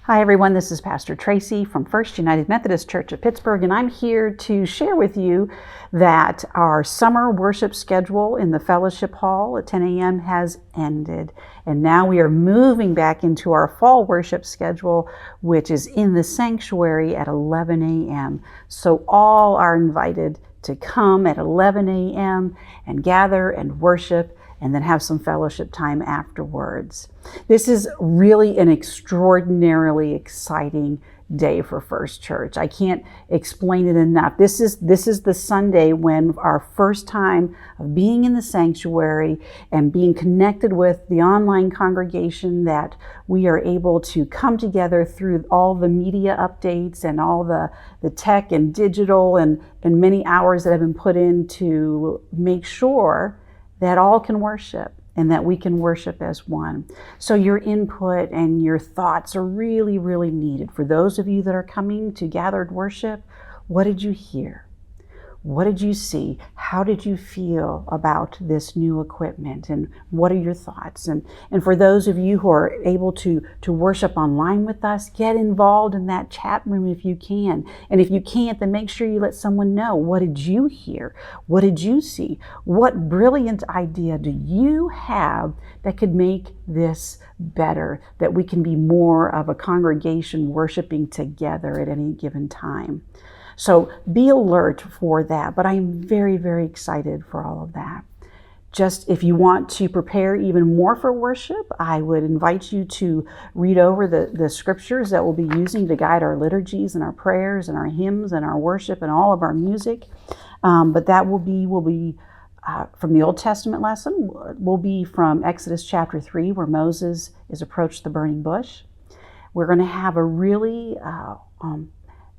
Hi everyone, this is Pastor Tracy from First United Methodist Church of Pittsburgh, and I'm here to share with you that our summer worship schedule in the fellowship hall at 10 a.m. has ended, and now we are moving back into our fall worship schedule, which is in the sanctuary at 11 a.m. So all are invited to come at 11 a.m. and gather and worship and then have some fellowship time afterwards. This is really an extraordinarily exciting day for First Church. I can't explain it enough. This is the Sunday when our first time of being in the sanctuary and being connected with the online congregation, that we are able to come together through all the media updates and all the tech and digital and many hours that have been put in to make sure that all can worship and that we can worship as one. So your input and your thoughts are really, really needed. For those of you that are coming to gathered worship, what did you hear? What did you see? How did you feel about this new equipment? And what are your thoughts? And for those of you who are able to worship online with us, get involved in that chat room if you can. And if you can't, then make sure you let someone know. What did you hear? What did you see? What brilliant idea do you have that could make this better, that we can be more of a congregation worshiping together at any given time? So be alert for that, but I'm very, very excited for all of that. Just if you want to prepare even more for worship, I would invite you to read over the scriptures that we'll be using to guide our liturgies and our prayers and our hymns and our worship and all of our music. But that will be from the Old Testament lesson, will be from Exodus chapter 3, where Moses is approached the burning bush. We're going to have a really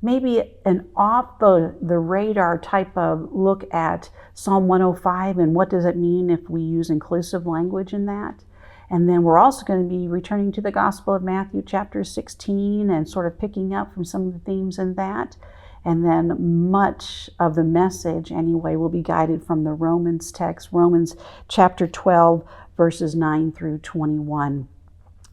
maybe an off the radar type of look at Psalm 105 and what does it mean if we use inclusive language in that. And then we're also going to be returning to the Gospel of Matthew chapter 16 and sort of picking up from some of the themes in that. And then much of the message anyway will be guided from the Romans text, Romans chapter 12 verses 9 through 21,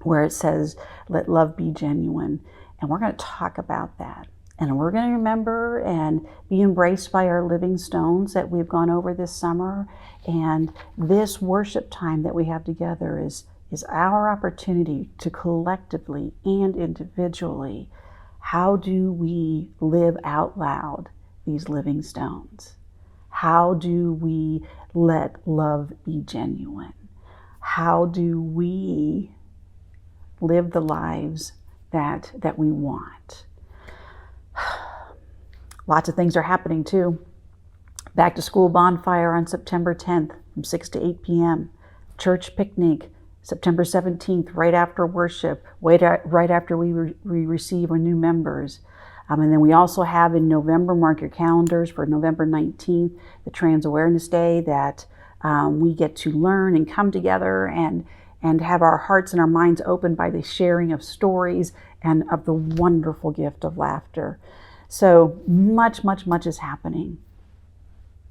where it says, let love be genuine. And we're going to talk about that. And we're going to remember and be embraced by our living stones that we've gone over this summer. And this worship time that we have together is our opportunity to collectively and individually, how do we live out loud these living stones? How do we let love be genuine? How do we live the lives that we want? Lots of things are happening too. Back to school bonfire on September 10th from 6 to 8 p.m. Church picnic September 17th, right after worship, right after we receive our new members. And then we also have in November, mark your calendars for November 19th, the Trans Awareness Day, that we get to learn and come together and have our hearts and our minds opened by the sharing of stories and of the wonderful gift of laughter. So much is happening.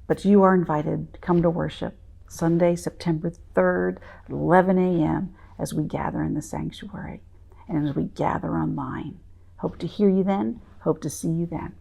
But you are invited to come to worship Sunday, September 3rd, 11 a.m. as we gather in the sanctuary and as we gather online. Hope to hear you then. Hope to see you then.